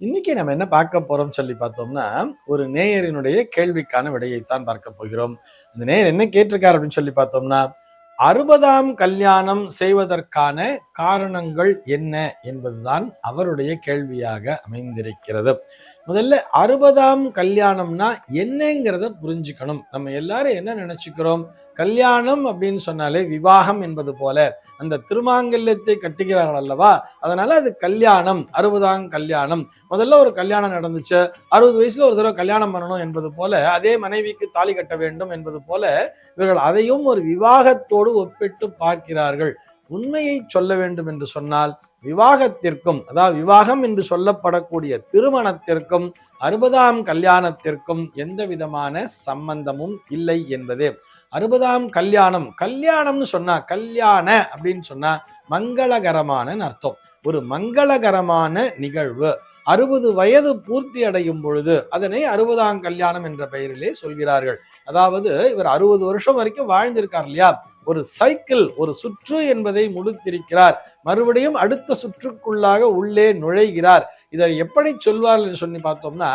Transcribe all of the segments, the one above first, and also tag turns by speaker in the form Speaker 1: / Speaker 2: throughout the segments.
Speaker 1: இன்னைக்கு நம்ம என்ன பார்க்க போறோம் சொல்லி பார்த்தோம்னா, ஒரு நேயரினுடைய கேள்விக்கான விடையைத்தான் பார்க்க போகிறோம். அந்த நேயர் என்ன கேட்டிருக்காரு அப்படின்னு சொல்லி பார்த்தோம்னா, 60ஆம் கல்யாணம் செய்வதற்கான காரணங்கள் என்ன என்பதுதான் அவருடைய கேள்வியாக அமைந்திருக்கிறது. முதல்ல 60ஆம் கல்யாணம்னா என்னங்கிறத புரிஞ்சுக்கணும். நம்ம எல்லாரும் என்ன நினைச்சுக்கிறோம், கல்யாணம் அப்படின்னு சொன்னாலே விவாகம் என்பது போல அந்த திருமாங்கல்யத்தை கட்டுகிறார்கள் அல்லவா, அதனால அது கல்யாணம், 60ஆம் கல்யாணம். முதல்ல ஒரு கல்யாணம் நடந்துச்சு, 60 வயசுல ஒரு தடவை கல்யாணம் பண்ணணும் என்பது போல, அதே மனைவிக்கு தாலி கட்ட வேண்டும் என்பது போல இவர்கள் அதையும் ஒரு விவாகத்தோடு ஒப்பிட்டு பார்க்கிறார்கள். உண்மையை சொல்ல வேண்டும் என்று சொன்னால், விவாகத்திற்கும், அதாவது விவாகம் என்று சொல்லப்படக்கூடிய திருமணத்திற்கும் 60ஆம் கல்யாணத்திற்கும் எந்த விதமான சம்பந்தமும் இல்லை என்பதே. 60ஆம் கல்யாணம், கல்யாணம்னு சொன்னா, கல்யாண அப்படின்னு சொன்னா மங்களகரமான அர்த்தம். ஒரு மங்களகரமான நிகழ்வு. 60 வயது பூர்த்தி அடையும் பொழுது அதனை 60ஆம் கல்யாணம் என்ற பெயரிலே சொல்கிறார்கள். அதாவது இவர் 60 வருஷம் வரைக்கும் வாழ்ந்திருக்கார் இல்லையா, ஒரு சைக்கிள், ஒரு சுற்று என்பதை முடித்திருக்கிறார். மறுபடியும் அடுத்த சுற்றுக்குள்ளாக உள்ளே நுழைகிறார். இதை எப்படி சொல்வார்கள் என்று சொல்லி பார்த்தோம்னா,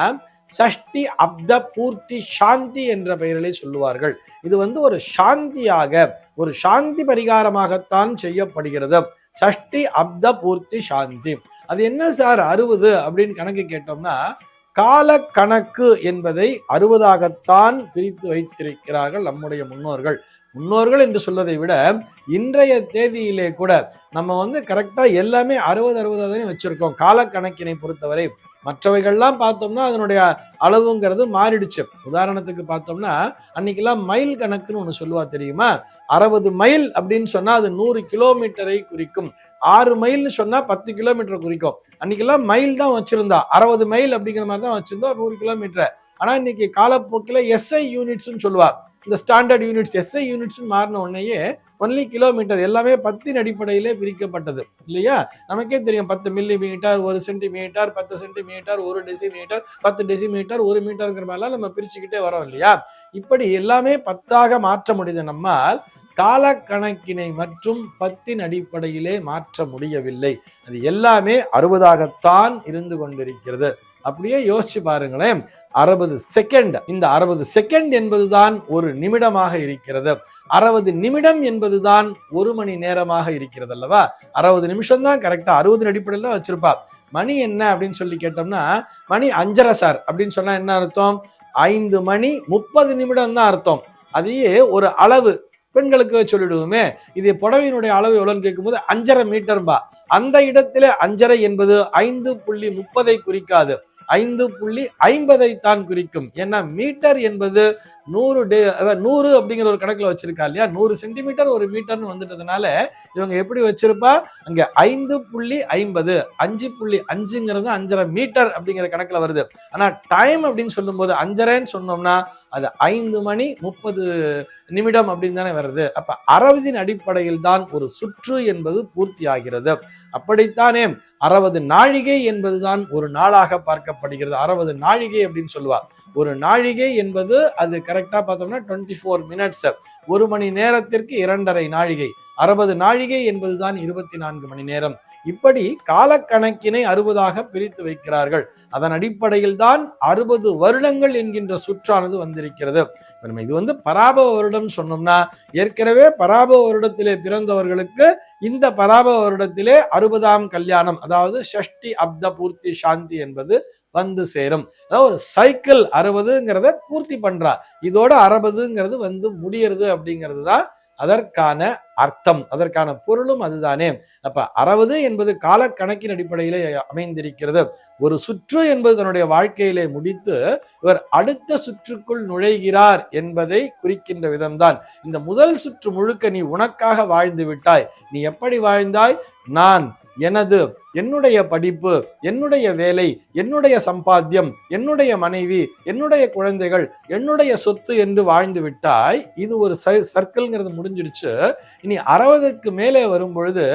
Speaker 1: சஷ்டி அப்த பூர்த்தி சாந்தி என்ற பெயரிலே சொல்லுவார்கள். இது ஒரு சாந்தியாக, ஒரு சாந்தி பரிகாரமாகத்தான் செய்யப்படுகிறது. சஷ்டி அப்த பூர்த்தி சாந்தி. அது என்ன சார் 60 அப்படின்னு கணக்கு கேட்டோம்னா, கால கணக்கு என்பதை 60ஆகத்தான் பிரித்து வைத்திருக்கிறார்கள் நம்முடைய முன்னோர்கள். முன்னோர்கள் என்று சொல்வதை விட இன்றைய தேதியிலே கூட நம்ம கரெக்டா எல்லாமே 60 வச்சிருக்கோம் கால கணக்கினை பொறுத்தவரை. மற்றவைகள்லாம் பார்த்தோம்னா அதனுடைய அளவுங்கிறது மாறிடுச்சு. உதாரணத்துக்கு பார்த்தோம்னா, அன்னைக்கெல்லாம் மைல் கணக்குன்னு ஒண்ணு சொல்லுவா தெரியுமா? 60 மைல் அப்படின்னு சொன்னா அது 100 கிலோமீட்டரை குறிக்கும். 6 மைல்னு சொன்னா 10 கிலோமீட்டர் குறிக்கும். அன்னைக்கெல்லாம் மைல் தான் வச்சிருந்தா, 60 மைல் அப்படிங்கிற மாதிரி தான் வச்சிருந்தா 100 கிலோமீட்டர். ஆனா இன்னைக்கு காலப்போக்கில் எஸ்ஐ யூனிட்ஸ்ன்னு சொல்லுவா. இந்த ஸ்டாண்டர்ட் யூனிட்ஸ், எஸ்ஐ யூனிட்ஸ் மாறின உடனேயே ஒன்லி கிலோமீட்டர் எல்லாமே 10 அடிப்படையிலே பிரிக்கப்பட்டது இல்லையா? நமக்கே தெரியும், 10 millimetre, 1 centimetre, 10 centimetre, 1 decimetre, 10 decimetre, 1 மீட்டருங்கிற மாதிரிலாம் நம்ம பிரிச்சுக்கிட்டே வரோம் இல்லையா? இப்படி எல்லாமே 10ஆக மாற்ற முடியுது. நம்மால் கால கணக்கினை மற்றும் 10 அடிப்படையிலே மாற்ற முடியவில்லை. அது எல்லாமே 60ஆகத்தான் இருந்து கொண்டிருக்கிறது. அப்படியே யோசிச்சு பாருங்களேன், 60 செகண்ட், இந்த 60 செகண்ட் என்பதுதான் ஒரு நிமிடமாக இருக்கிறது. 60 நிமிடம் என்பதுதான் 1 மணி நேரமாக இருக்கிறது அல்லவா? 60 நிமிஷம் தான் கரெக்டா 60 அடிப்படையில் தான் வச்சிருப்பா. மணி என்ன அப்படின்னு சொல்லி கேட்டோம்னா, மணி 5:30 சார் அப்படின்னு சொன்னா என்ன அர்த்தம்? 5 மணி 30 நிமிடம் தான் அர்த்தம். அதையே ஒரு அளவு பெண்களுக்கு சொல்லிடுவோமே, இது புடவையினுடைய அளவு எவ்வளவுன்னு கேட்கும்போது 5.5 மீட்டர்பா. அந்த இடத்துல 5.5 என்பது 5.30 குறிக்காது, 5.50 தான் குறிக்கும். ஏன்னா மீட்டர் என்பது 100 அப்படிங்கிற ஒரு கணக்குல வச்சிருக்கா இல்லையா? 100 சென்டிமீட்டர் ஒரு மீட்டர்னு வந்துட்டதுனால இவங்க எப்படி வச்சிருப்பா, அங்க 5.50, 5.5ங்கிறது 5.5 மீட்டர் அப்படிங்கிற கணக்குல வருது. ஆனா டைம் அப்படின்னு சொல்லும் போது 5.5ன்னு சொன்னோம்னா அது 5 மணி 30 நிமிடம் அப்படின்னு தானே வருது. அப்ப 60 அடிப்படையில் தான் ஒரு சுற்று என்பது பூர்த்தி ஆகிறது. அப்படித்தானே 60 நாழிகை என்பதுதான் ஒரு நாளாக பார்க்கப்படுகிறது. 60 நாழிகை அப்படின்னு சொல்லுவா. ஒரு நாழிகை என்பது அது கரெக்டா பார்த்தோம்னா 24 மினிட்ஸ். 1 மணி நேரத்திற்கு 2.5 நாழிகை. 60 நாழிகை என்பதுதான் 24 மணி நேரம். இப்படி காலக்கணக்கினை 60ஆக பிரித்து வைக்கிறார்கள். அதன் அடிப்படையில் தான் 60 வருடங்கள் என்கின்ற சுற்றானது வந்திருக்கிறது. இது பராபவ வருடம் சொன்னோம்னா, ஏற்கனவே பராபவ வருடத்திலே பிறந்தவர்களுக்கு இந்த பராபவ வருடத்திலே 60ஆம் கல்யாணம், அதாவது ஷஷ்டி அப்த பூர்த்தி சாந்தி என்பது வந்து சேரும். அதாவது ஒரு சைக்கிள் 60ங்கிறத பூர்த்தி பண்றா, இதோட 60ங்கிறது முடியறது அப்படிங்கிறது தான் அதற்கான அர்த்தம், அதற்கான பொருளும் அதுதானே. அப்ப 60 என்பது கால கணக்கின் அடிப்படையிலே அமைந்திருக்கிறது. ஒரு சுற்று என்பது தன்னுடைய வாழ்க்கையிலே முடித்து இவர் அடுத்த சுற்றுக்குள் நுழைகிறார் என்பதை குறிக்கின்ற விதம்தான். இந்த முதல் சுற்று முழுக்க நீ உனக்காக வாழ்ந்து விட்டாய். நீ எப்படி வாழ்ந்தாய்? நான், எனது, என்னுடைய படிப்பு, என்னுடைய வேலை, என்னுடைய சம்பாத்தியம், என்னுடைய மனைவி, என்னுடைய குழந்தைகள், என்னுடைய சொத்து என்று வாழ்ந்து விட்டாய். இது ஒரு சர்க்கிள்ங்கிறது முடிஞ்சிடுச்சு. இனி 60க்கு மேலே வரும் பொழுது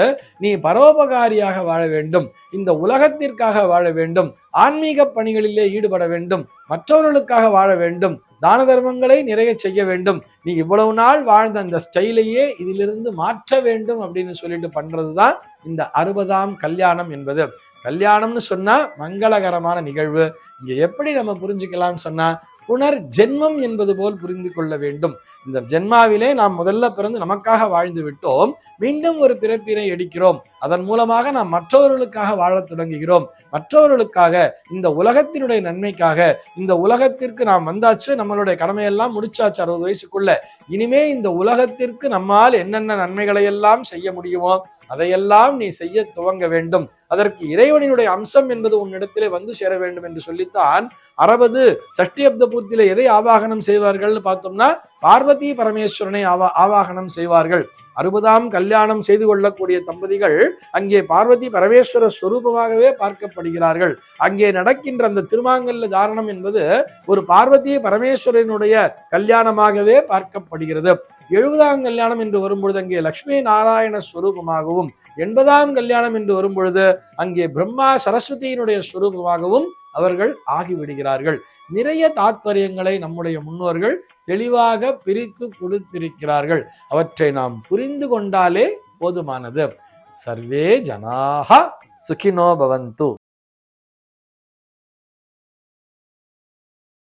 Speaker 1: நீ பரோபகாரியாக வாழ வேண்டும், இந்த உலகத்திற்காக வாழ வேண்டும், ஆன்மீக பணிகளிலே ஈடுபட வேண்டும், மற்றவர்களுக்காக வாழ வேண்டும், தான தர்மங்களை நிறைய செய்ய வேண்டும். நீ இவ்வளவு நாள் வாழ்ந்த அந்த ஸ்டைலையே இதிலிருந்து மாற்ற வேண்டும் அப்படின்னு சொல்லிட்டு பண்றதுதான் இந்த 60ஆம் கல்யாணம் என்பது. கல்யாணம்னு சொன்னா மங்களகரமான நிகழ்வு. இங்க எப்படி நம்ம புரிஞ்சுக்கலாம்னு சொன்னா, புனர் ஜென்மம் என்பது போல் புரிந்து கொள்ள வேண்டும். இந்த ஜென்மாவிலே நாம் முதல்ல பிறந்து நமக்காக வாழ்ந்து விட்டோம், மீண்டும் ஒரு பிறப்பினை எடுக்கிறோம். அதன் மூலமாக நாம் மற்றவர்களுக்காக வாழத் தொடங்குகிறோம். மற்றவர்களுக்காக, இந்த உலகத்தினுடைய நன்மைக்காக. இந்த உலகத்திற்கு நாம் வந்தாச்சு, நம்மளுடைய கடமையெல்லாம் முடிச்சாச்சு 60 வயசுக்குள்ள. இனிமே இந்த உலகத்திற்கு நம்மால் என்னென்ன நன்மைகளை எல்லாம் செய்ய முடியுமோ அதையெல்லாம் நீ செய்ய துவங்க வேண்டும். அதற்கு இறைவனினுடைய அம்சம் என்பது உன்னிடத்திலே வந்து சேர வேண்டும் என்று சொல்லித்தான் 60 சஷ்டியப்த பூர்த்தியில எதை ஆவாகனம் செய்வார்கள் பார்த்தோம்னா, பார்வதி பரமேஸ்வரனை ஆவாகனம் செய்வார்கள். 60ஆம் கல்யாணம் செய்து கொள்ளக்கூடிய தம்பதிகள் அங்கே பார்வதி பரமேஸ்வர ஸ்வரூபமாகவே பார்க்கப்படுகிறார்கள். அங்கே நடக்கின்ற அந்த திருமாங்கல்ய தாரணம் என்பது ஒரு பார்வதி பரமேஸ்வரனுடைய கல்யாணமாகவே பார்க்கப்படுகிறது. 70ஆம் கல்யாணம் என்று வரும்பொழுது அங்கே லட்சுமி நாராயண ஸ்வரூபமாகவும், 80ஆம் கல்யாணம் என்று வரும்பொழுது அங்கே பிரம்மா சரஸ்வதியினுடைய ஸ்வரூபமாகவும் அவர்கள் ஆகிவிடுகிறார்கள். நிறைய தாத்பரியங்களை நம்முடைய முன்னோர்கள் தெளிவாக பிரித்து கொடுத்திருக்கிறார்கள். அவற்றை நாம் புரிந்து கொண்டாலே போதுமானது. சர்வே ஜனாஹ சுகினோ பவந்து.